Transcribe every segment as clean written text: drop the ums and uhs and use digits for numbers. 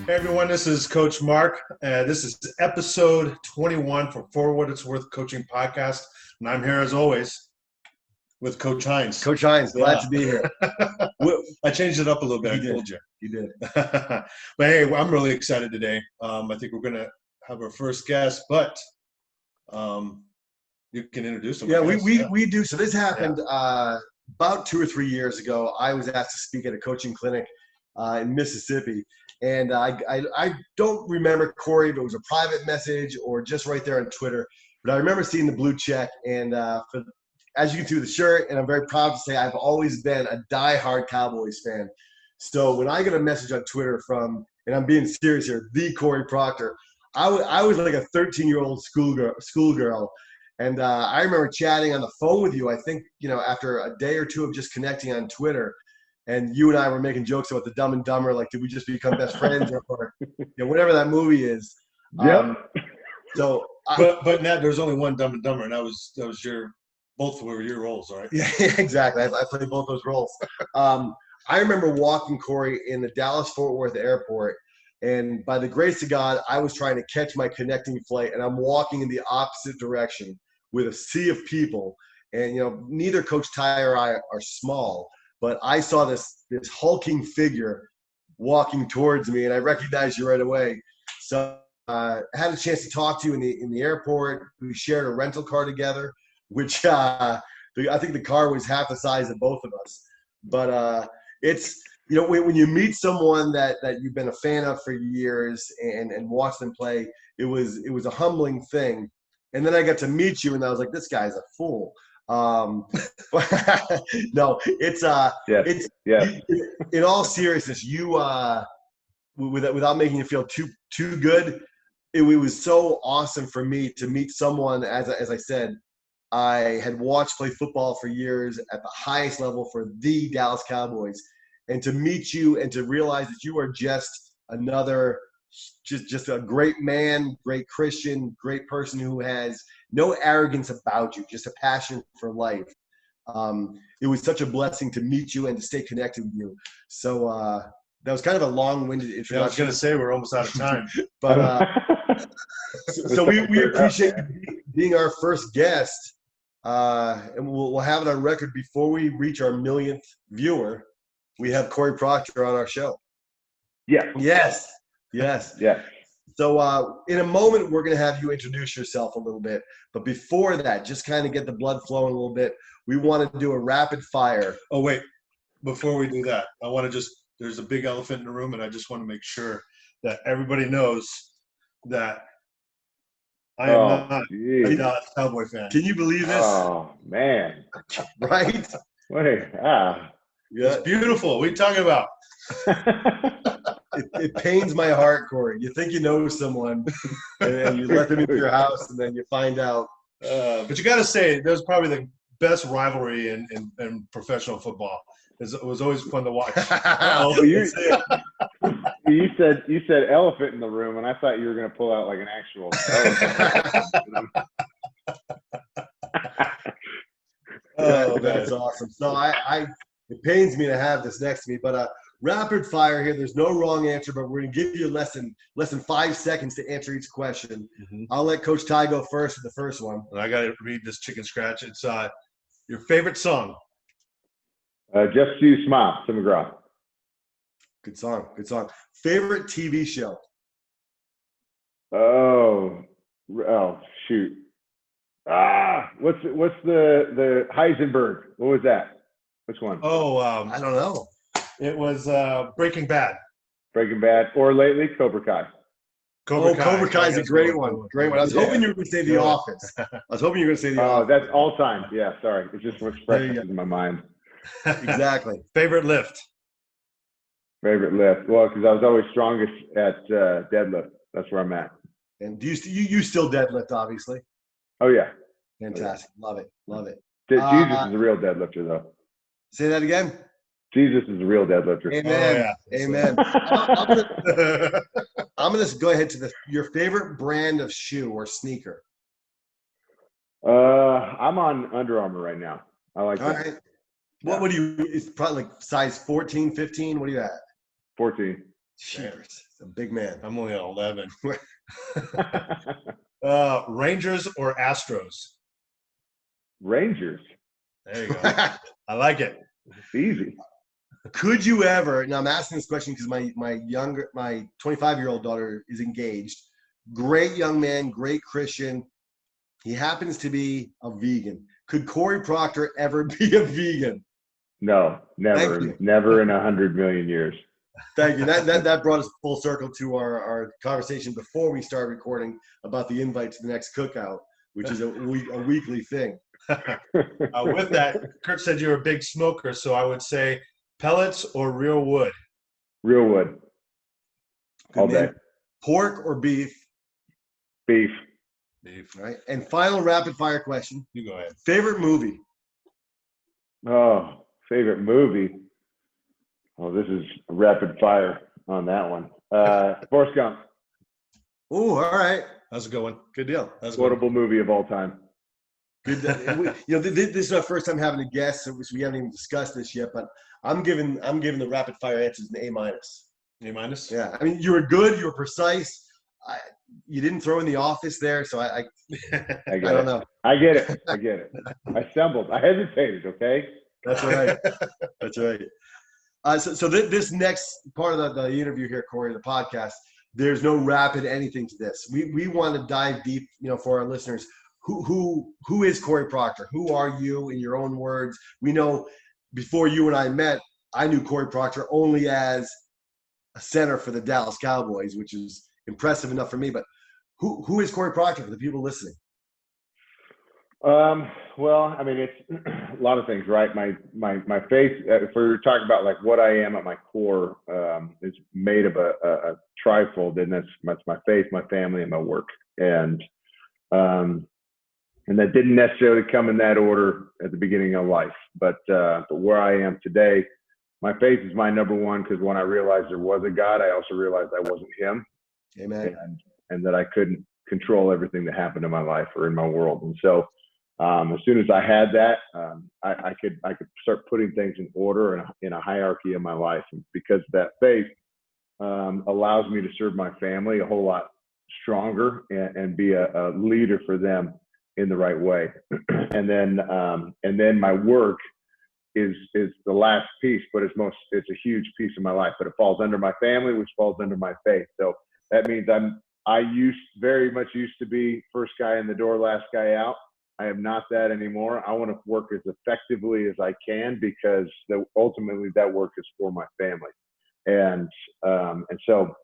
Hey everyone, this is Coach Mark. This is episode 21 For What It's Worth Coaching Podcast. And I'm here as always with Coach Hines. Coach Hines, glad to be here. I changed it up a little bit. I told you. You did. But hey, I'm really excited today. I think we're going to have our first guest, but you can introduce him. Yeah, we do. So this happened about 2 or 3 years ago. I was asked to speak at a coaching clinic in Mississippi. And I don't remember, Cory, if it was a private message or just right there on Twitter. But I remember seeing the blue check. And as you can see with the shirt, and I'm very proud to say I've always been a diehard Cowboys fan. So when I get a message on Twitter from, and I'm being serious here, the Cory Proctor, I was like a 13-year-old schoolgirl. And I remember chatting on the phone with you, I think, after a day or two of just connecting on Twitter. And you and I were making jokes about the Dumb and Dumber, like, did we just become best friends, or whatever that movie is. Yeah. But Nat, there's only one Dumb and Dumber, and that was both were your roles, right? Yeah, exactly. I played both those roles. I remember walking, Cory, in the Dallas-Fort Worth airport, and by the grace of God, I was trying to catch my connecting flight, and I'm walking in the opposite direction with a sea of people. And neither Coach Tighe or I are small. But I saw this hulking figure walking towards me, and I recognized you right away. So I had a chance to talk to you in the airport. We shared a rental car together, which I think the car was half the size of both of us. But it's when you meet someone that you've been a fan of for years and watch them play, it was a humbling thing. And then I got to meet you, and I was like, this guy's a fool. No, it's in all seriousness, you without making you feel too good, it was so awesome for me to meet someone, as I said, I had watched play football for years at the highest level for the Dallas Cowboys, and to meet you and to realize that you are just another just a great man, great Christian, great person who has no arrogance about you, just a passion for life. It was such a blessing to meet you and to stay connected with you. So that was kind of a long-winded introduction. Yeah, I was going to say we're almost out of time. But so we appreciate you being our first guest. And we'll have it on record before we reach our millionth viewer. We have Cory Proctor on our show. Yeah. Yes. Yeah. So in a moment, we're going to have you introduce yourself a little bit. But before that, just kind of get the blood flowing a little bit, we want to do a rapid fire. Oh, wait. Before we do that, I want to there's a big elephant in the room, and I just want to make sure that everybody knows that I am not a Dallas Cowboy fan. Can you believe this? Oh, man. Right? Wait, Yeah. It's beautiful. What are you talking about? It pains my heart, Cory. You think you know someone, and you let them into your house, and then you find out. But you got to say, that was probably the best rivalry in professional football. It was always fun to watch. You said elephant in the room, and I thought you were going to pull out like an actual elephant. Oh, that's awesome. So it pains me to have this next to me, but rapid fire here. There's no wrong answer, but we're going to give you less than 5 seconds to answer each question. Mm-hmm. I'll let Coach Tighe go first with the first one. And I got to read this chicken scratch. It's your favorite song. Just You Smile, Tim McGraw. Good song. Favorite TV show? Oh, shoot. What's the Heisenberg? What was that? Which one? Oh, I don't know. It was Breaking Bad. Breaking Bad, or lately Cobra Kai. Cobra Kai is a great one. Great one. I was hoping you were going to say The Office. Oh, that's all time. Yeah, sorry. It's just what's fresh in my mind. Exactly. Favorite lift? Favorite lift? Well, because I was always strongest at deadlift. That's where I'm at. And do you still deadlift, obviously? Oh, yeah. Fantastic. Love it. Jesus is a real deadlifter, though. Say that again? Jesus is a real deadlifter. Amen. Oh, yeah. Amen. I'm going to go ahead to your favorite brand of shoe or sneaker. I'm on Under Armour right now. I like that. All right. What do you – it's probably like size 14, 15? What are you at? 14. Jeepers, a big man. I'm only at 11. Rangers or Astros? Rangers. There you go. I like it. It's easy. Could you ever? Now I'm asking this question because my 25-year-old daughter is engaged. Great young man, great Christian. He happens to be a vegan. Could Cory Proctor ever be a vegan? No, never, never in 100 million years. Thank you. That brought us full circle to our conversation before we start recording about the invite to the next cookout, which is a weekly thing. With that, Kurt said you're a big smoker, so I would say pellets or real wood? Real wood. All day. Pork or beef? Beef. Beef. All right. And final rapid fire question. You go ahead. Favorite movie? Oh, favorite movie. Well, this is rapid fire on that one. Forrest Gump. Oh, all right. That's a good one. Good deal. That's quotable movie of all time. Good. This is our first time having a guest, so we haven't even discussed this yet. But I'm giving the rapid fire answers an A-. A-? Yeah. I mean, you were good. You were precise. You didn't throw in the office there, so I don't know. I get it. I stumbled. I hesitated. Okay. That's right. That's right. So this next part of the interview here, Cory, the podcast, there's no rapid anything to this. We want to dive deep, for our listeners. Who is Cory Proctor? Who are you in your own words? We know before you and I met, I knew Cory Proctor only as a center for the Dallas Cowboys, which is impressive enough for me. But who is Cory Proctor for the people listening? Well, I mean, it's a lot of things, right? My faith, if we were talking about like what I am at my core, is made of a trifold, and that's my faith, my family, and my work. And that didn't necessarily come in that order at the beginning of life, but where I am today, my faith is my number one, because when I realized there was a God, I also realized I wasn't him. Amen. And that I couldn't control everything that happened in my life or in my world. And so as soon as I had that, I could start putting things in order in a hierarchy in my life. And because that faith allows me to serve my family a whole lot stronger and be a leader for them in the right way. And then my work is the last piece, but it's a huge piece of my life, but it falls under my family, which falls under my faith. So that means I very much used to be first guy in the door, last guy out. I am not that anymore. I want to work as effectively as I can, because ultimately that work is for my family. And so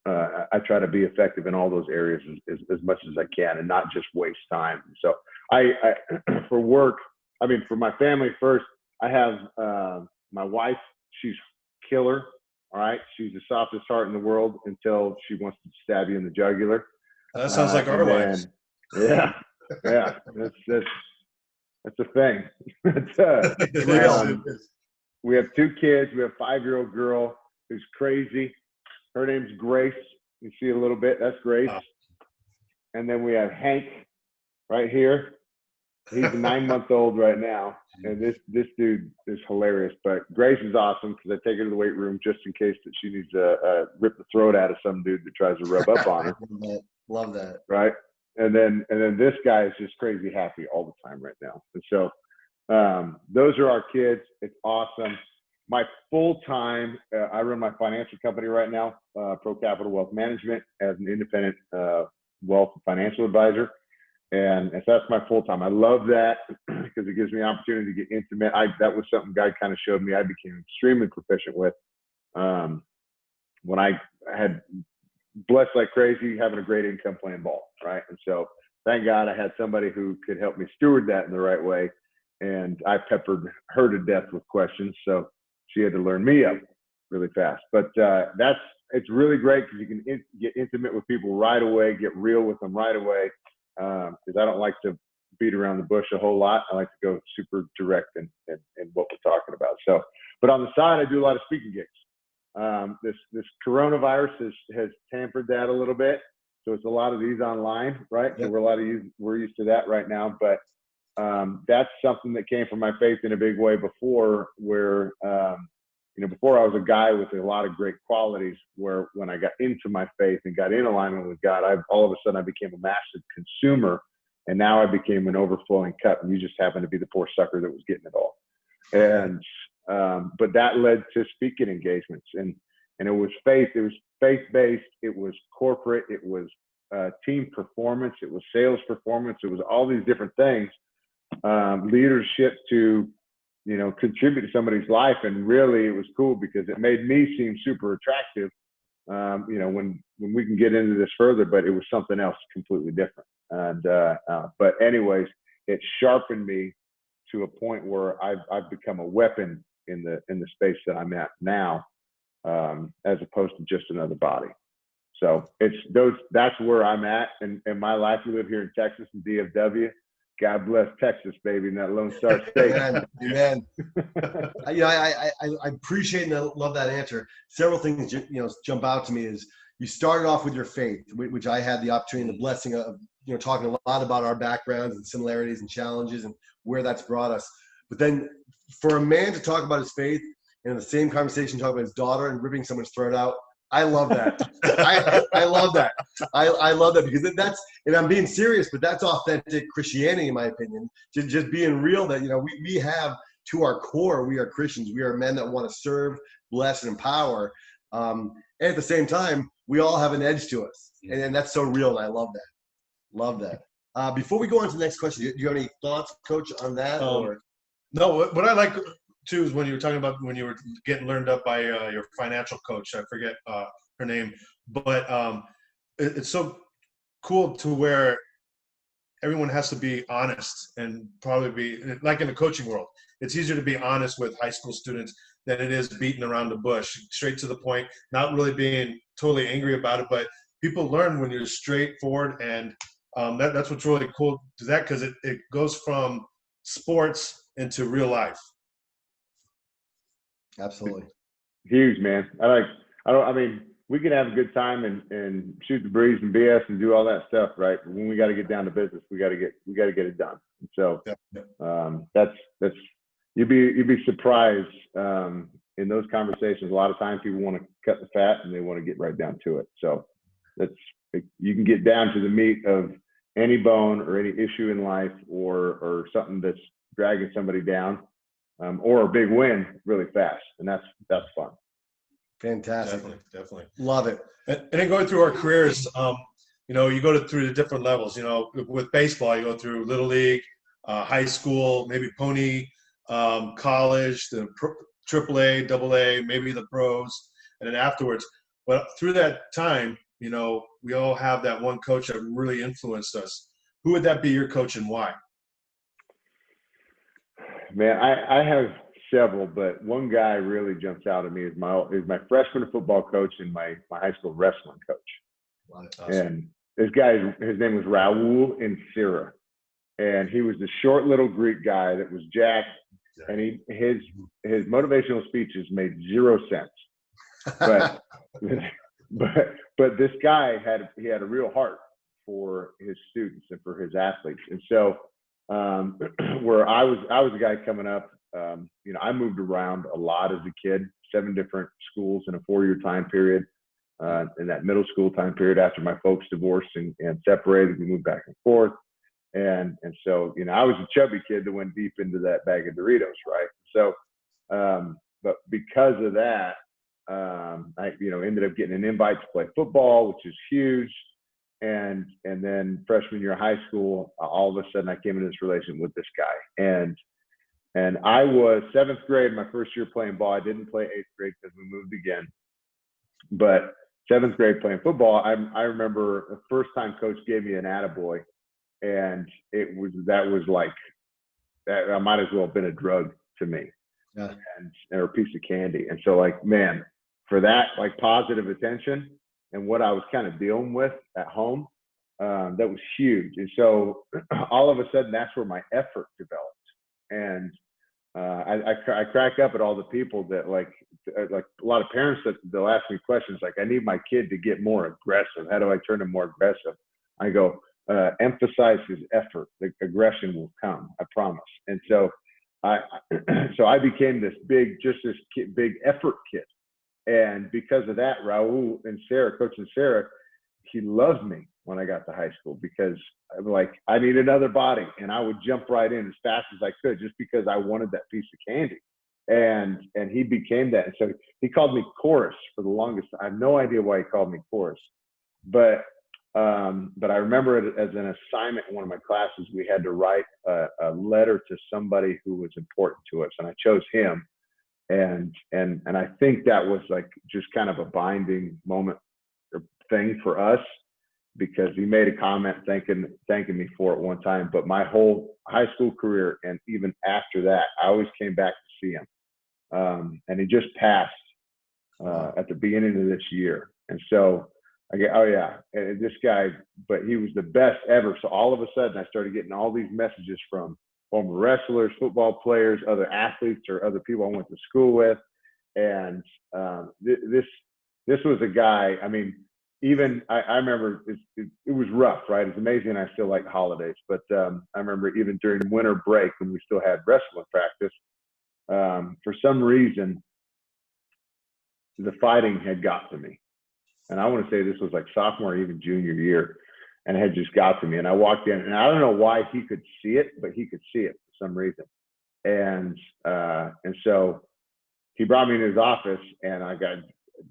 I try to be effective in all those areas as much as I can, and not just waste time. So I for work, I mean, for my family first, I have my wife. She's killer. All right. She's the softest heart in the world until she wants to stab you in the jugular. That sounds like our wives. Yeah. Yeah. That's a thing. We have 2 kids. We have a 5-year-old girl who's crazy. Her name's Grace. You see a little bit. That's Grace. Oh. And then we have Hank right here. He's a 9-month-old right now, and this dude is hilarious. But Grace is awesome because I take her to the weight room just in case that she needs to rip the throat out of some dude that tries to rub up on her. Love that. Right, and then this guy is just crazy happy all the time right now. And so those are our kids. It's awesome. My full time, I run my financial company right now, Pro Capital Wealth Management, as an independent wealth financial advisor. And so that's my full time. I love that because it gives me an opportunity to get intimate. That was something God kind of showed me I became extremely proficient with when I had blessed like crazy, having a great income playing ball, right? And so thank God I had somebody who could help me steward that in the right way. And I peppered her to death with questions, so she had to learn me up really fast. But it's really great because you can get intimate with people right away, get real with them right away. Because I don't like to beat around the bush a whole lot. I like to go super direct in what we're talking about. So, but on the side, I do a lot of speaking gigs. This coronavirus has tampered that a little bit. So it's a lot of these online, right? Yep. So we're used to that right now. But that's something that came from my faith in a big way before, where before I was a guy with a lot of great qualities, where when I got into my faith and got in alignment with God, all of a sudden I became a massive consumer, and now I became an overflowing cup, and you just happened to be the poor sucker that was getting it all. And but that led to speaking engagements, and it was faith-based, it was corporate, it was team performance, it was sales performance, it was all these different things, leadership to contribute to somebody's life. And really it was cool because it made me seem super attractive, when we can get into this further, but it was something else completely different. And but anyways, it sharpened me to a point where I've become a weapon in the space that I'm at now, as opposed to just another body. So that's where I'm at in my life. We live here in Texas, in DFW. God bless Texas, baby, in that Lone Star State. Amen. I appreciate and I love that answer. Several things jump out to me is you started off with your faith, which I had the opportunity and the blessing of talking a lot about our backgrounds and similarities and challenges and where that's brought us. But then for a man to talk about his faith and in the same conversation talk about his daughter and ripping someone's throat out, I love that. I love that. I love that because that's, and I'm being serious, but that's authentic Christianity, in my opinion. Just being real that, we have to our core, we are Christians. We are men that want to serve, bless, and empower. And at the same time, we all have an edge to us. And that's so real. And I love that. Love that. Before we go on to the next question, do you have any thoughts, Coach, on that? No, what I like too is when you were talking about when you were getting learned up by your financial coach. I forget her name, but it's so cool to where everyone has to be honest and probably be like in the coaching world. It's easier to be honest with high school students than it is beating around the bush, straight to the point, not really being totally angry about it. But people learn when you're straightforward, and that's what's really cool to that, because it goes from sports into real life. Absolutely. Huge, man. I mean, we can have a good time and shoot the breeze and BS and do all that stuff, right? But when we got to get down to business, we got to get it done. And so that's you'd be surprised in those conversations. A lot of times people want to cut the fat and they want to get right down to it. So you can get down to the meat of any bone or any issue in life or something that's dragging somebody down, or a big win really fast, and that's fun. Fantastic. Definitely. Love it. And then going through our careers, you go through the different levels. With baseball, you go through little league, high school, maybe pony, college, the AAA, AA, maybe the pros, and then afterwards. But through that time, we all have that one coach that really influenced us. Who would that be, your coach, and why? Man, I have several, but one guy really jumps out at me is my freshman football coach and my high school wrestling coach. Wow, that's awesome. And this guy, his name was Raul Insira, and he was the short little Greek guy that was jacked, and his motivational speeches made zero sense, but but this guy had a real heart for his students and for his athletes. And so where I was a guy coming up, I moved around a lot as a kid, 7 different schools in a 4-year time period. In that middle school time period, after my folks divorced and separated, we moved back and forth. And so, I was a chubby kid that went deep into that bag of Doritos, right? So, but because of that, I ended up getting an invite to play football, which is huge. And then freshman year of high school, all of a sudden I came into this relationship with this guy. And I was 7th grade, my first year playing ball. I didn't play 8th grade because we moved again. But 7th grade playing football, I remember the first time coach gave me an attaboy, and that was like, that might as well have been a drug to me. Yeah. Or a piece of candy. And so, like, man, for that, like, positive attention and what I was kind of dealing with at home, that was huge. And so all of a sudden, that's where my effort developed. And I crack up at all the people that like a lot of parents that they'll ask me questions like, I need my kid to get more aggressive. How do I turn him more aggressive? I go, emphasize his effort. The aggression will come, I promise. And so so I became this big effort kid. And because of that, Raul and Sarah, Coach and Sarah, he loved me when I got to high school because I'm like, I need another body. And I would jump right in as fast as I could just because I wanted that piece of candy. And he became that. And so he called me Chorus for the longest. I have no idea why he called me Chorus. But I remember it as an assignment in one of my classes. We had to write a letter to somebody who was important to us. And I chose him. And I think that was like just kind of a binding moment or thing for us because he made a comment thanking me for it one time. But my whole high school career and even after that, I always came back to see him. And he just passed at the beginning of this year. And so I go, oh yeah, and this guy, but he was the best ever. So all of a sudden I started getting all these messages from former wrestlers, football players, other athletes, or other people I went to school with. And this was a guy, I mean, even I remember it was rough, right? It's amazing I still like holidays, but I remember even during winter break when we still had wrestling practice, for some reason, the fighting had got to me. And I want to say this was like sophomore, even junior year, and it had just got to me. And I walked in, and I don't know why he could see it, but he could see it for some reason. And so he brought me in his office, and I got,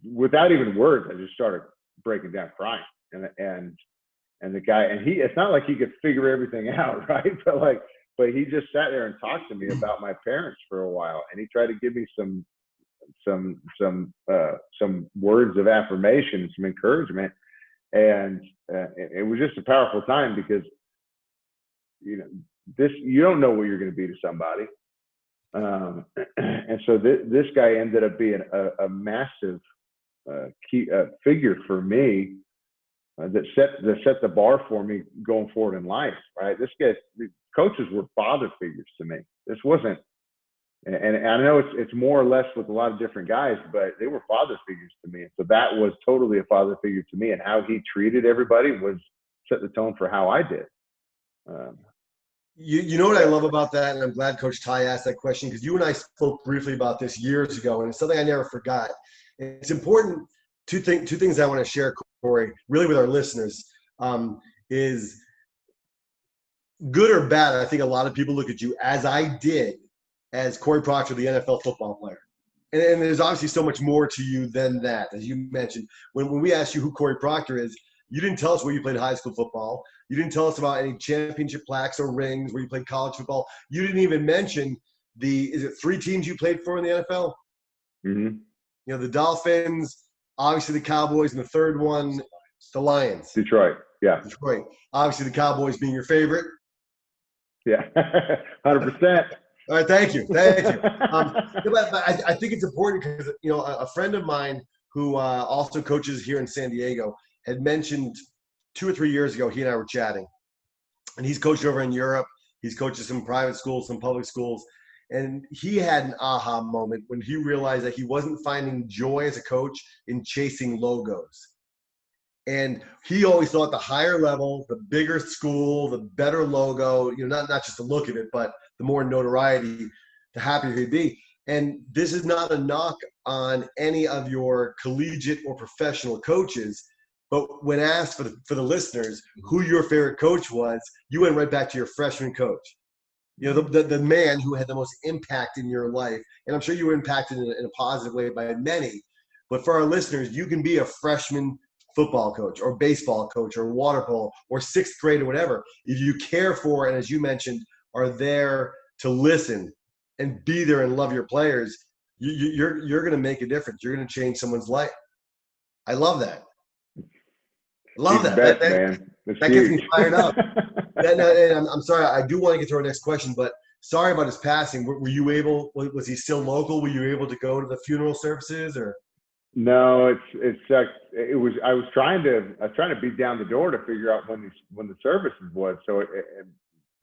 without even words, I just started breaking down crying. And the guy, and it's not like he could figure everything out, right? But he just sat there and talked to me about my parents for a while, and he tried to give me some words of affirmation, some encouragement, and it was just a powerful time because you don't know what you're going to be to somebody, and so this guy ended up being a massive key figure for me that set the bar for me going forward in life. Right, the coaches were father figures to me. This wasn't. And I know it's more or less with a lot of different guys, but they were father figures to me. And so that was totally a father figure to me, and how he treated everybody set the tone for how I did. You know what I love about that, and I'm glad Coach Tighe asked that question because you and I spoke briefly about this years ago, and it's something I never forgot. It's important. Two things I want to share, Cory, really with our listeners, is good or bad. I think a lot of people look at you, as I did, as Cory Proctor, the NFL football player. And there's obviously so much more to you than that. As you mentioned, when we asked you who Cory Proctor is, you didn't tell us where you played high school football. You didn't tell us about any championship plaques or rings where you played college football. You didn't even mention is it 3 teams you played for in the NFL? Mm-hmm. The Dolphins, obviously the Cowboys, and the third one, the Lions. Detroit, yeah. Detroit. Obviously the Cowboys being your favorite. Yeah, 100%. All right, thank you. But I think it's important because a friend of mine who also coaches here in San Diego had mentioned 2 or 3 years ago. He and I were chatting, and he's coached over in Europe. He's coached at some private schools, some public schools, and he had an aha moment when he realized that he wasn't finding joy as a coach in chasing logos. And he always thought the higher level, the bigger school, the better logo, not just the look of it, but the more notoriety, the happier he'd be. And this is not a knock on any of your collegiate or professional coaches, but when asked for the listeners who your favorite coach was, you went right back to your freshman coach. The man who had the most impact in your life. And I'm sure you were impacted in a positive way by many. But for our listeners, you can be a freshman football coach or baseball coach or water polo or 6th grade or whatever. If you care for, and as you mentioned, are there to listen and be there and love your players, you're going to make a difference. You're going to change someone's life. I love that. That gets me fired up. And I'm sorry, I do want to get to our next question, but sorry about his passing. Were you able? Was he still local? Were you able to go to the funeral services or? No, it sucked. I was trying to beat down the door to figure out when the services was, so it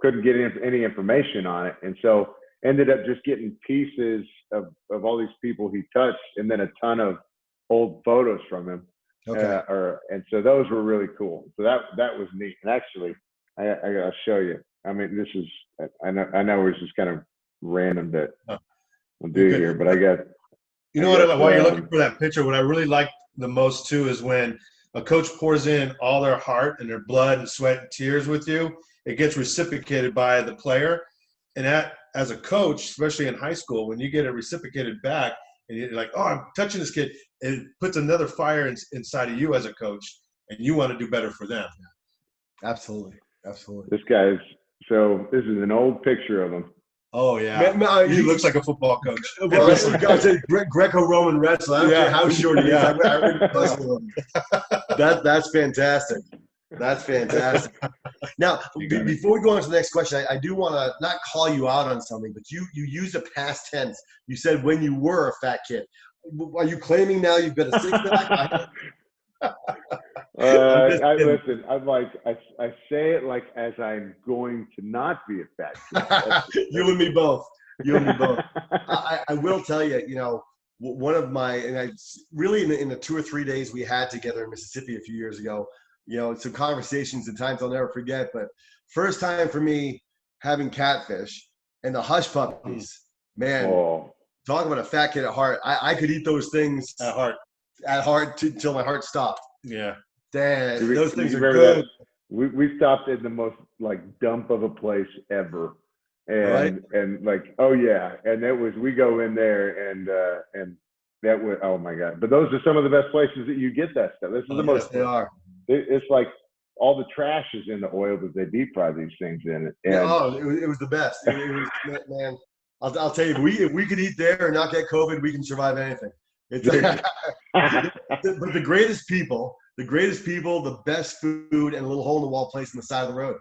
couldn't get any information on it, and so ended up just getting pieces of all these people he touched, and then a ton of old photos from him. Okay. And so those were really cool. So that was neat. And actually, I gotta show you. I mean, this is I know we're just kind of random that Oh, I'll do here, but I got. You know what? While you're looking for that picture, what I really like the most too is when a coach pours in all their heart and their blood and sweat and tears with you. It gets reciprocated by the player, and that, as a coach, especially in high school, when you get it reciprocated back, and you're like, "Oh, I'm touching this kid," it puts another fire inside of you as a coach, and you want to do better for them. Absolutely, absolutely. This guy's this is an old picture of him. Oh yeah, he looks like a football coach. Well, I said Greco-Roman wrestler. I don't care how short he is. I That's fantastic. That's fantastic. Now, before we go on to the next question, I do want to not call you out on something, but you used a past tense. You said when you were a fat kid. Are you claiming now you've got a six-pack? Listen. I'm like, I say it like as I'm going to not be a fat kid. You and me both. You and me both. I will tell you, one of my, and I really in the 2 or 3 days we had together in Mississippi a few years ago, some conversations and times I'll never forget, but first time for me having catfish and the hush puppies, man, talk about a fat kid at heart. I could eat those things at heart till my heart stopped. Yeah. Damn, those things are good. We stopped in the most dump of a place ever. And like, oh yeah. And that was, we go in there and that was, oh my God. But those are some of the best places that you get that stuff. This is the most, they are. It's like all the trash is in the oil that they deep fry these things in. And, it was the best. It was, man, I'll tell you, if we could eat there and not get COVID, we can survive anything. It's but the greatest people, the best food, and a little hole in the wall place on the side of the road.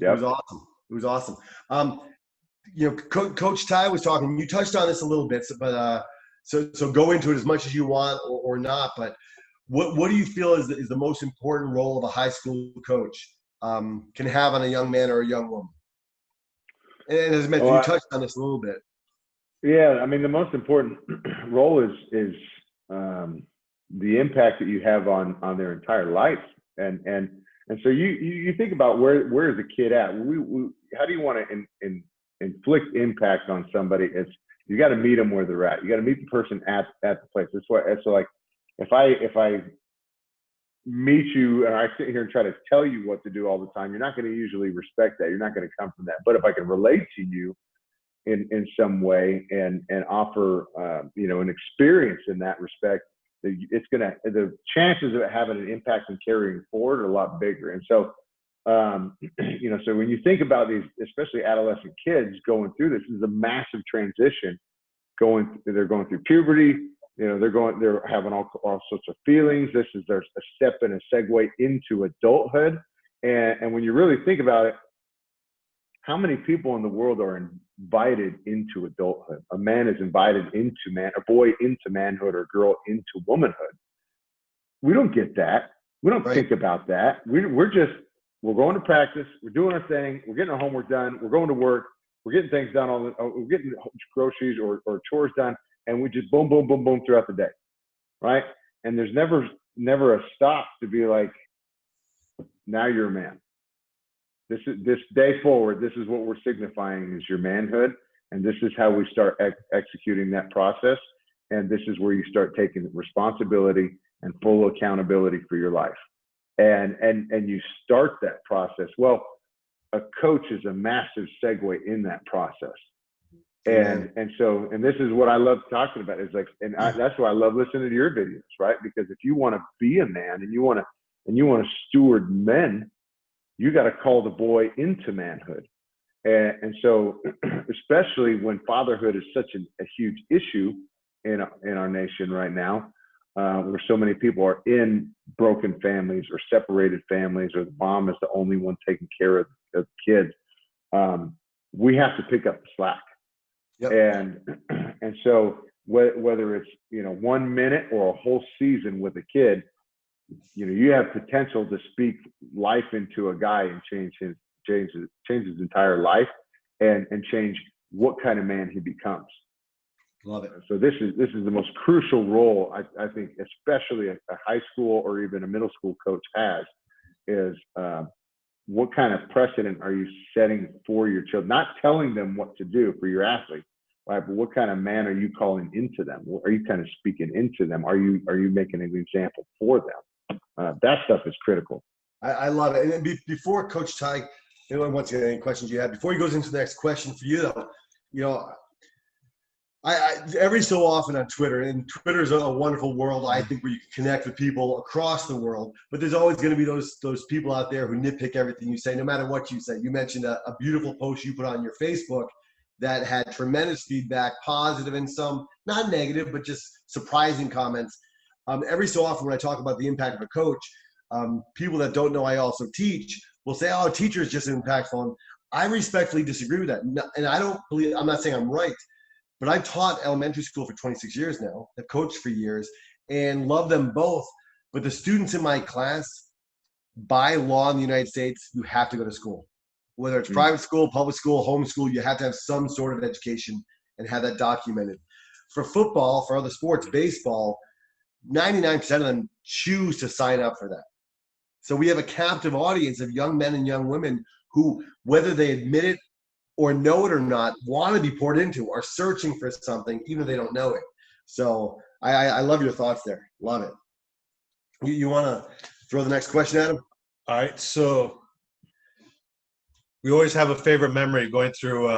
Yep. It was awesome. Coach Tighe was talking. You touched on this a little bit, but so go into it as much as you want or not. But what do you feel is the most important role of a high school coach can have on a young man or a young woman? And as I mentioned, you touched on this a little bit. Yeah, I mean, the most important role is the impact that you have on their entire life, and so you think about where is the kid at? How do you want to inflict impact on somebody? You got to meet them where they're at. You got to meet the person at the place. That's why. So like, if I meet you and I sit here and try to tell you what to do all the time, you're not going to usually respect that. You're not going to come from that. But if I can relate to you in some way and offer an experience in that respect, the chances of it having an impact and carrying forward are a lot bigger. And so so when you think about these, especially adolescent kids going through this is a massive transition. They're going through puberty. They're having all sorts of feelings. This is a step and a segue into adulthood. And when you really think about it, how many people in the world are invited into adulthood? A man is invited into a boy into manhood, or a girl into womanhood. We don't get that. We don't think about that. We're going to practice. We're doing our thing. We're getting our homework done. We're going to work. We're getting things done. We're getting groceries or chores done. And we just boom, boom, boom, boom throughout the day. Right. And there's never a stop to be like, now you're a man. This day forward, this is what we're signifying is your manhood. And this is how we start executing that process. And this is where you start taking responsibility and full accountability for your life. And you start that process. Well, a coach is a massive segue in that process. And this is what I love talking about is like, that's why I love listening to your videos, right? Because if you want to be a man and you want to steward men, you got to call the boy into manhood. And so, especially when fatherhood is such a huge issue in our nation right now, where so many people are in broken families or separated families, or the mom is the only one taking care of kids, we have to pick up the slack. Yep. And so whether it's 1 minute or a whole season with a kid, you have potential to speak life into a guy and change his entire life and change what kind of man he becomes. Love it. So this is the most crucial role I think, especially a high school or even a middle school coach has, is what kind of precedent are you setting for your children? Not telling them what to do for your athletes, right? But what kind of man are you calling into them? Are you kind of speaking into them? Are you making an example for them? That stuff is critical. I love it. And before Coach Tighe, once again, any questions you have, before he goes into the next question for you, though, I every so often on Twitter, and Twitter is a wonderful world, I think, where you can connect with people across the world, but there's always going to be those people out there who nitpick everything you say, no matter what you say. You mentioned a beautiful post you put on your Facebook that had tremendous feedback, positive and some not negative, but just surprising comments. Every so often when I talk about the impact of a coach, people that don't know I also teach will say, oh, a teacher is just impactful. And I respectfully disagree with that. And I don't believe, I'm not saying I'm right, but I've taught elementary school for 26 years now. I've coached for years and love them both. But the students in my class, by law in the United States, you have to go to school. Whether it's private school, public school, homeschool, you have to have some sort of education and have that documented. For football, for other sports, baseball, 99% of them choose to sign up for that. So we have a captive audience of young men and young women who, whether they admit it or know it or not, want to be poured into, are searching for something, even if they don't know it. So I love your thoughts there. Love it. You want to throw the next question at him? All right. So we always have a favorite memory going through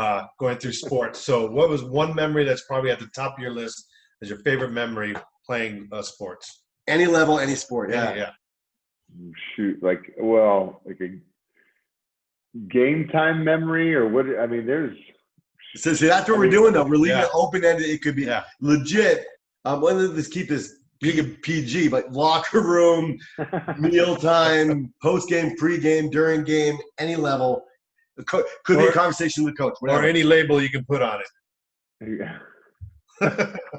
sports. So what was one memory that's probably at the top of your list as your favorite memory playing sports? Any level, any sport. Yeah. Shoot, like a game time memory or what? I mean, there's. So that's what we're doing, though. We're leaving it open-ended. It could be legit. Let's keep this PG, but locker room, mealtime, post-game, pre-game, during game, any level. Could be a conversation with the coach. Whatever. Or any label you can put on it. Yeah.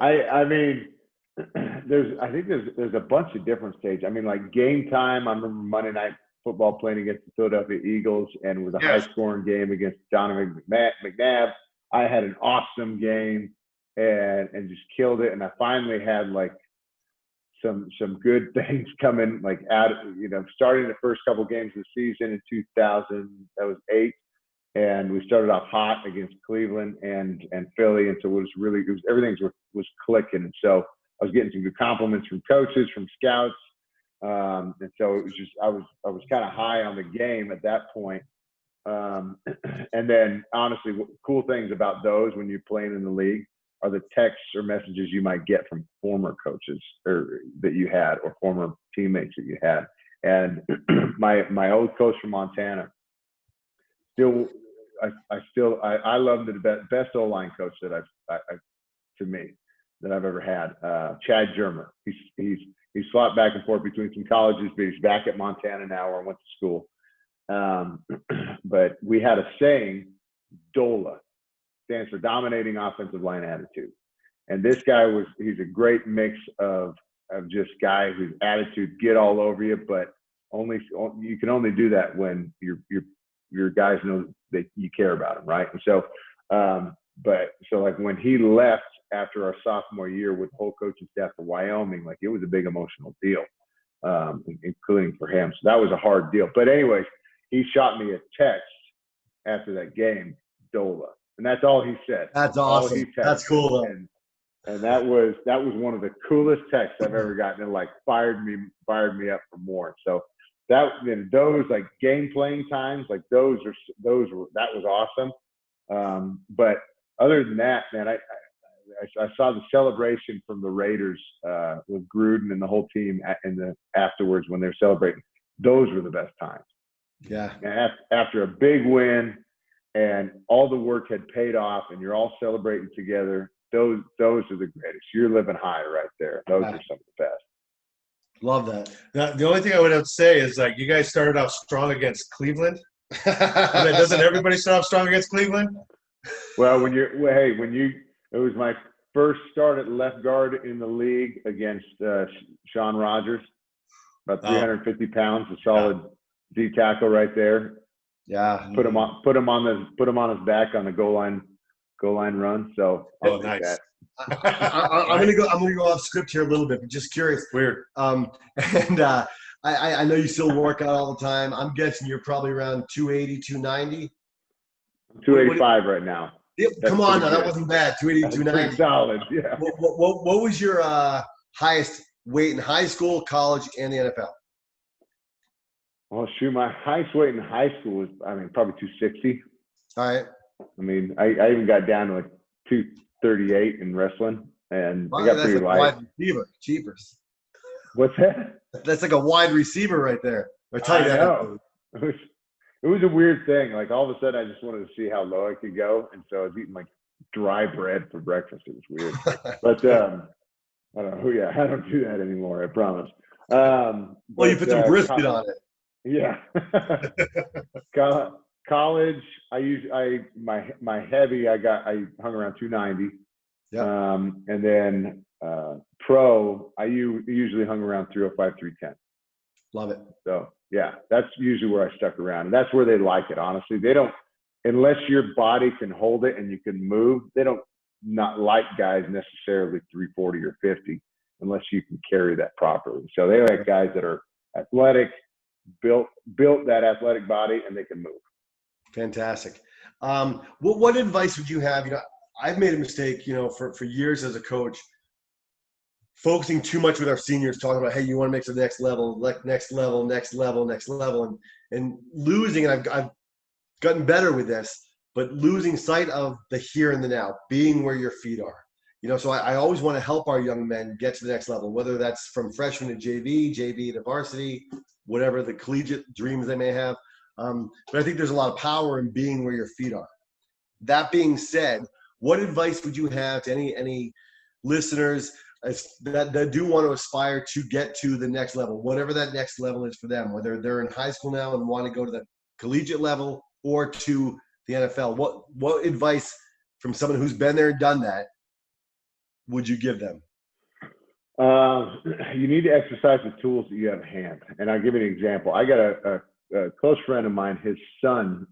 I mean, I think there's a bunch of different stages. I mean, like game time. I remember Monday Night Football playing against the Philadelphia Eagles, and it was a high-scoring game against Donovan McNabb. I had an awesome game and just killed it. And I finally had like some good things coming, like out, starting the first couple games of the season in 2008. And we started off hot against Cleveland and Philly. And so everything was clicking. And so I was getting some good compliments from coaches, from scouts. And so it was just, I was kind of high on the game at that point. And then honestly, cool things about those when you're playing in the league are the texts or messages you might get from former coaches that you had, or former teammates that you had. And my old coach from Montana, I love the best O-line coach that I've ever had. Chad Germer. He's swapped back and forth between some colleges, but he's back at Montana now, where I went to school. But we had a saying, DOLA, stands for dominating offensive line attitude. And this guy he's a great mix of just guy whose attitude get all over you, but you can only do that when your guys know that you care about them, right? And so, so like when he left after our sophomore year with the whole coaching staff for Wyoming, like it was a big emotional deal, including for him. So that was a hard deal. But anyways, he shot me a text after that game, DOLA. And that's all he said. That's awesome. That's cool though. And that was one of the coolest texts I've ever gotten. It like fired me up for more. So those like game playing times, like that was awesome. But other than that, man, I saw the celebration from the Raiders with Gruden and the whole team afterwards when they were celebrating. Those were the best times. Yeah. And after a big win and all the work had paid off and you're all celebrating together, those are the greatest. You're living high right there. Those are some of the best. Love that. Now, the only thing I would have to say is, like, you guys started off strong against Cleveland. Doesn't everybody start off strong against Cleveland? Well, it was my first start at left guard in the league against Sean Rogers, about 350 pounds, a solid D tackle right there. Yeah. Put him on his back on the goal line run. So nice. I'm gonna go off script here a little bit, but just curious. Weird. And I know you still work out all the time. I'm guessing you're probably around 280, 290. 285 right now. Come on, now, good. that wasn't bad. 280, That's 290. pretty solid. Yeah. What was your highest weight in high school, college, and the NFL? Well, shoot, my highest weight in high school was, probably 260. All right. I even got down to like 238 in wrestling, and I got that's pretty like light. wide receiver. Cheapers. What's that? That's like a wide receiver right there. I know. It was a weird thing. Like all of a sudden, I just wanted to see how low I could go, and so I was eating like dry bread for breakfast. It was weird, but I don't know. Yeah, I don't do that anymore. I promise. Well, you put some brisket on it. Yeah. College, my heavy, I hung around 290. Yeah. And then pro, I usually hung around 305, 310. Love it. So yeah, that's usually where I stuck around, and that's where they like it. Honestly, they don't, unless your body can hold it and you can move. They don't not like guys necessarily 340 or 50 unless you can carry that properly. So they like guys that are athletic, built that athletic body, and they can move. Fantastic. What advice would you have? I've made a mistake, for years as a coach, focusing too much with our seniors, talking about, hey, you want to make it to the next level, and losing. And I've gotten better with this, but losing sight of the here and the now, being where your feet are. So I always want to help our young men get to the next level, whether that's from freshman to JV to varsity, whatever the collegiate dreams they may have. But I think there's a lot of power in being where your feet are. That being said, what advice would you have to any listeners that do want to aspire to get to the next level, whatever that next level is for them, whether they're in high school now and want to go to the collegiate level or to the NFL? What advice from someone who's been there and done that would you give them? You need to exercise the tools that you have at hand. And I'll give you an example. I got a close friend of mine, his son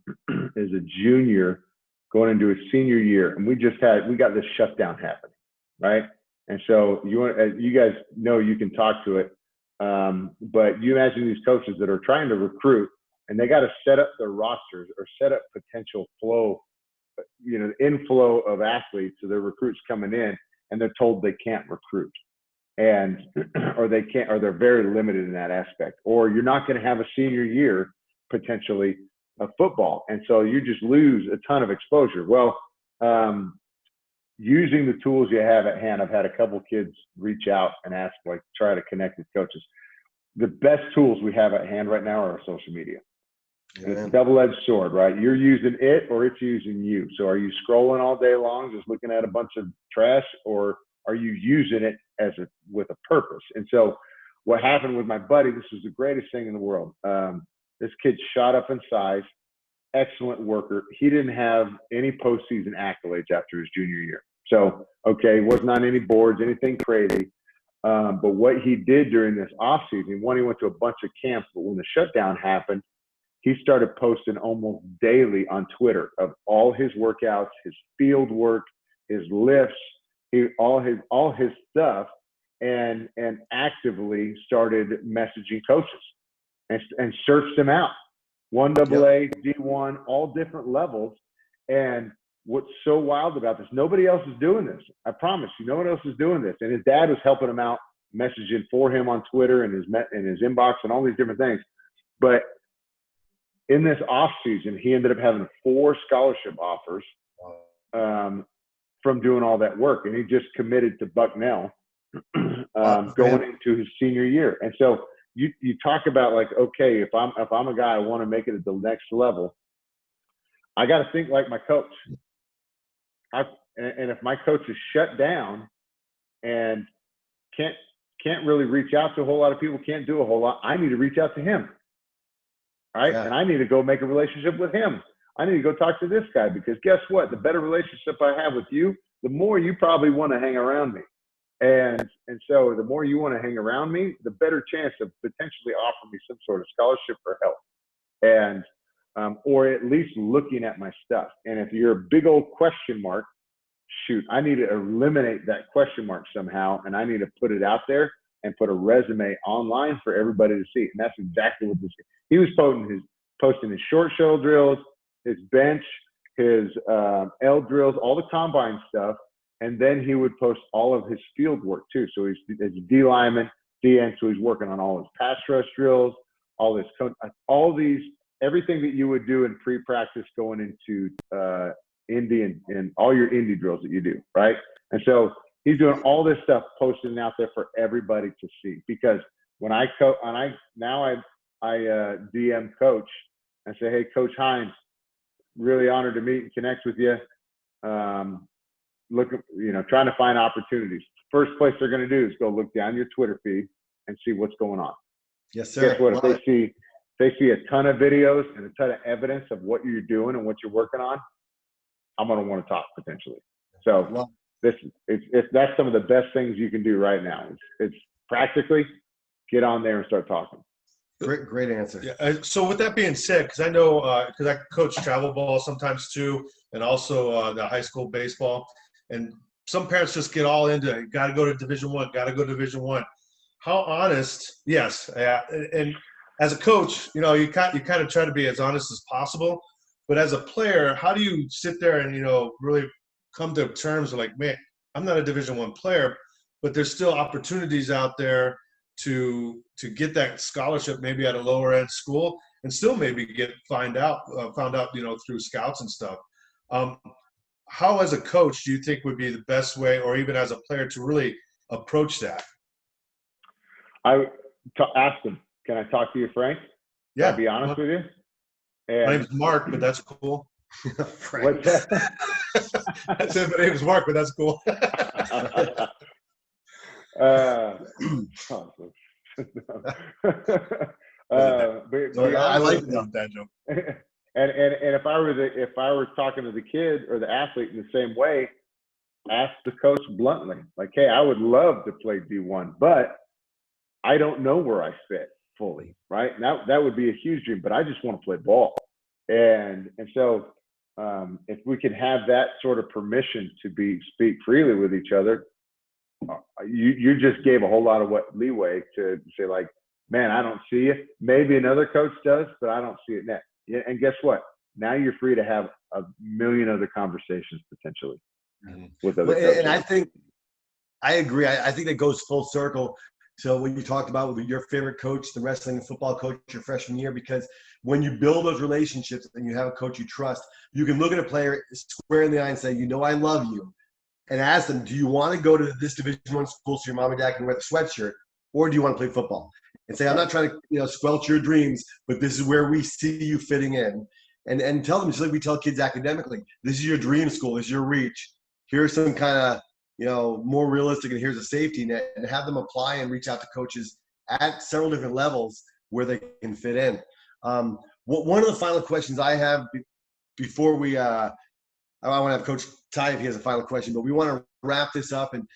is a junior going into his senior year. And we got this shutdown happening, right? And so you guys know you can talk to it. But you imagine these coaches that are trying to recruit, and they got to set up their rosters or set up potential flow, inflow of athletes. So their recruits coming in, and they're told they can't recruit, or they're very limited in that aspect, or you're not going to have a senior year potentially of football. And so you just lose a ton of exposure. Well, using the tools you have at hand, I've had a couple kids reach out and ask, try to connect with coaches. The best tools we have at hand right now are social media. Yeah. It's a double-edged sword, right? You're using it or it's using you. So are you scrolling all day long just looking at a bunch of trash, or are you using it with a purpose? And so what happened with my buddy, this was the greatest thing in the world. This kid shot up in size, excellent worker. He didn't have any postseason accolades after his junior year. So, okay, wasn't on any boards, anything crazy. But what he did during this offseason, he went to a bunch of camps, but when the shutdown happened, he started posting almost daily on Twitter of all his workouts, his field work, his lifts, all his stuff, and actively started messaging coaches and searched them out. 1AA, D1, all different levels. And what's so wild about this, nobody else is doing this. I promise you, no one else is doing this. And his dad was helping him out, messaging for him on Twitter and his inbox and all these different things. But in this off season, he ended up having 4 scholarship offers from doing all that work. And he just committed to Bucknell going into his senior year. And so you talk about okay, if I'm a guy, I want to make it at the next level, I got to think like my coach. And if my coach is shut down and can't really reach out to a whole lot of people, can't do a whole lot, I need to reach out to him, right? Yeah. And I need to go make a relationship with him. I need to go talk to this guy, because guess what? The better relationship I have with you, the more you probably want to hang around me. And so the more you want to hang around me, the better chance of potentially offering me some sort of scholarship or help. And or at least looking at my stuff. And if you're a big old question mark, shoot, I need to eliminate that question mark somehow, and I need to put it out there and put a resume online for everybody to see. And that's exactly what he was posting his short shuttle drills, his bench, his L drills, all the combine stuff. And then he would post all of his field work too. So he's D lineman, DN, so he's working on all his pass rush drills, all these, everything that you would do in pre-practice going into Indy and all your Indy drills that you do, right? And so he's doing all this stuff, posting it out there for everybody to see. Because when I DM Coach and say, hey, Coach Hines, really honored to meet and connect with you. Trying to find opportunities. First place they're going to do is go look down your Twitter feed and see what's going on. Yes, sir. Guess what? If they see a ton of videos and a ton of evidence of what you're doing and what you're working on, I'm going to want to talk potentially. So that's some of the best things you can do right now. It's practically get on there and start talking. Great answer. Yeah. So with that being said, because I know, because I coach travel ball sometimes too, and also the high school baseball, and some parents just get all into got to go to Division I, got to go to Division I. How honest? Yes, and as a coach, you kind of try to be as honest as possible. But as a player, how do you sit there and really come to terms with like, man, I'm not a Division I player, but there's still opportunities out there to get that scholarship maybe at a lower end school and still maybe get found out through scouts and stuff. How as a coach do you think would be the best way, or even as a player, to really approach that? Ask them, can I talk to you, Frank? Yeah. I'll be honest with you. And my name's Mark, but that's cool. Frank. What's that? I said my name's Mark, but that's cool. I like that joke. And if I were talking to the kid or the athlete in the same way, ask the coach bluntly, like, hey, I would love to play D1, but I don't know where I fit fully, right? Now that would be a huge dream, but I just want to play ball. And so if we can have that sort of permission to speak freely with each other, you just gave a whole lot of leeway to say, like, man, I don't see it. Maybe another coach does, but I don't see it net. Yeah, and guess what? Now you're free to have a million other conversations potentially with other coaches. And I agree. I think that goes full circle to what you talked about with your favorite coach, the wrestling and football coach your freshman year, because when you build those relationships and you have a coach you trust, you can look at a player square in the eye and say, I love you. And ask them, do you want to go to this Division I school so your mom and dad can wear the sweatshirt, or do you want to play football? And say, I'm not trying to squelch your dreams, but this is where we see you fitting in. And tell them, just like we tell kids academically, this is your dream school, this is your reach. Here's some kind of more realistic, and here's a safety net, and have them apply and reach out to coaches at several different levels where they can fit in. One of the final questions I have before we I want to have Coach Tighe if he has a final question, but we want to wrap this up. And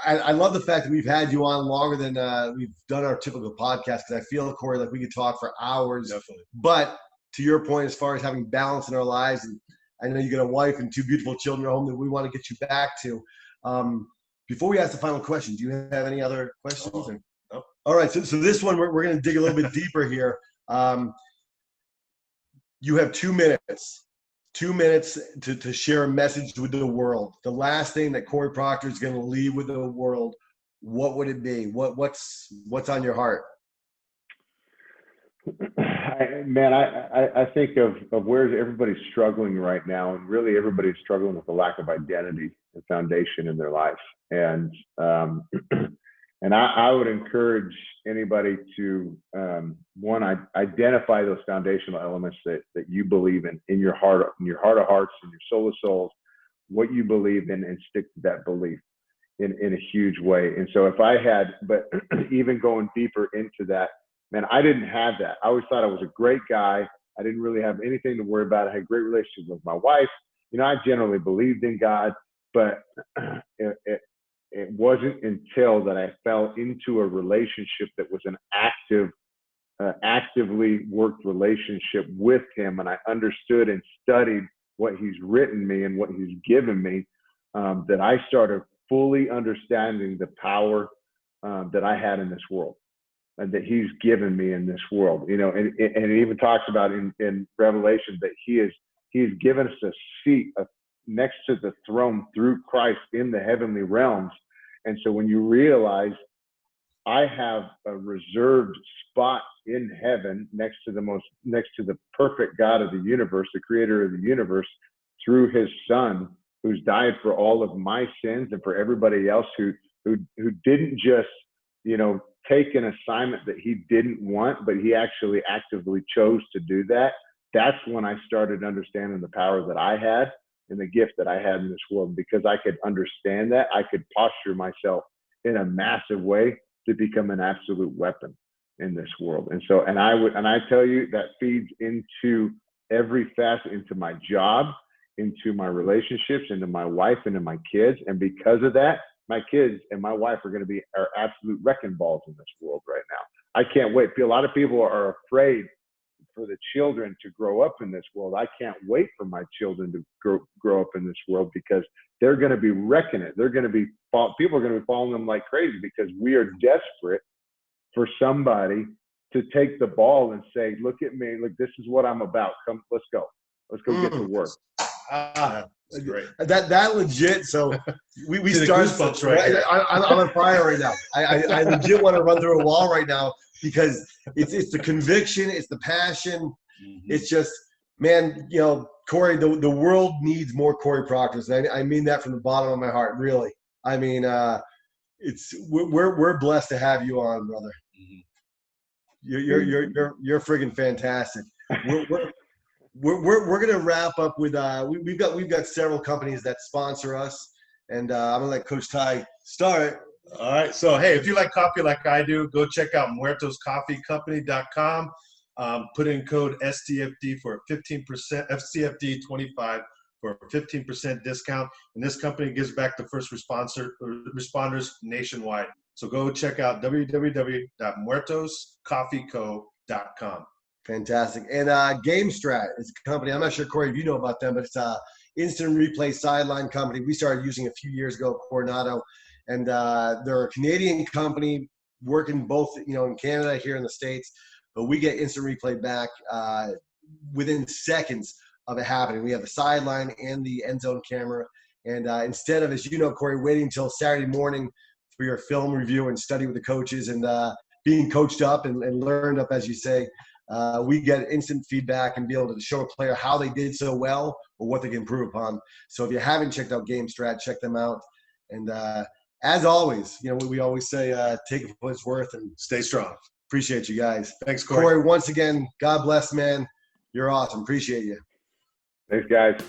I love the fact that we've had you on longer than we've done our typical podcast, because I feel, Cory, like we could talk for hours. Definitely. But to your point, as far as having balance in our lives, and I know you got a wife and two beautiful children at home that we want to get you back to. Before we ask the final question, do you have any other questions? No. All right, so this one we're going to dig a little bit deeper here. You have 2 minutes. 2 minutes to share a message with the world. The last thing that Cory Proctor is going to leave with the world, what would it be? What's on your heart? I think of where everybody's struggling right now, and really everybody's struggling with the lack of identity and foundation in their life. And I would encourage anybody to identify those foundational elements that you believe in your heart of hearts, and your soul of souls, what you believe in, and stick to that belief in a huge way. And so but even going deeper into that, man, I didn't have that. I always thought I was a great guy. I didn't really have anything to worry about. I had a great relationship with my wife. I generally believed in God, but it wasn't until that I fell into a relationship that was an actively worked relationship with him, and I understood and studied what he's written me and what he's given me, that I started fully understanding the power that I had in this world, and that He's given me in this world. You know, and it even talks about in Revelation that He's given us a seat next to the throne through Christ in the heavenly realms. And so when you realize I have a reserved spot in heaven next to the perfect God of the universe, the creator of the universe, through His Son, who's died for all of my sins and for everybody else who didn't just, you know, take an assignment that He didn't want, but He actually actively chose to do that. That's when I started understanding the power that I had and the gift that I had in this world. Because I could understand that, I could posture myself in a massive way to become an absolute weapon in this world. And so, and I tell you, that feeds into every facet, into my job, into my relationships, into my wife, into my kids. And because of that, my kids and my wife are going to be our absolute wrecking balls in this world right now. I can't wait. A lot of people are afraid for the children to grow up in this world. I can't wait for my children to grow up in this world, because they're going to be wrecking it. People are going to be following them like crazy, because we are desperate for somebody to take the ball and say, look at me, look, this is what I'm about. Come, let's go get to work. That's great. That legit. So we start. Right, I'm on fire right now. I legit want to run through a wall right now, because it's the conviction, it's the passion. Mm-hmm. It's just, man, you know, Cory, the world needs more Cory Proctors. I mean that from the bottom of my heart, really. I mean, we're blessed to have you on, brother. Mm-hmm. You're friggin' fantastic. We're gonna wrap up with we've got several companies that sponsor us, and I'm gonna let Coach Tighe start. All right. So, hey, if you like coffee like I do, go check out muertoscoffeecompany.com. Put in code STFD for 15%, FCFD 25 for a 15% discount. And this company gives back to first responders nationwide. So go check out www.muertoscoffeeco.com. Fantastic. And GameStrat is a company. I'm not sure, Cory, if you know about them, but it's a instant replay sideline company we started using a few years ago at Coronado. And they're a Canadian company working both, you know, in Canada, here in the States. But we get instant replay back within seconds of it happening. We have the sideline and the end zone camera. And instead of, as you know, Cory, waiting until Saturday morning for your film review and study with the coaches and being coached up and learned up, as you say, we get instant feedback and be able to show a player how they did so well or what they can improve upon. So if you haven't checked out GameStrat, check them out. And as always, you know, we always say, take it for what it's worth and Stay strong. appreciate you guys. Thanks, Cory. Cory, once again, God bless, man. You're awesome. Appreciate you. Thanks, guys.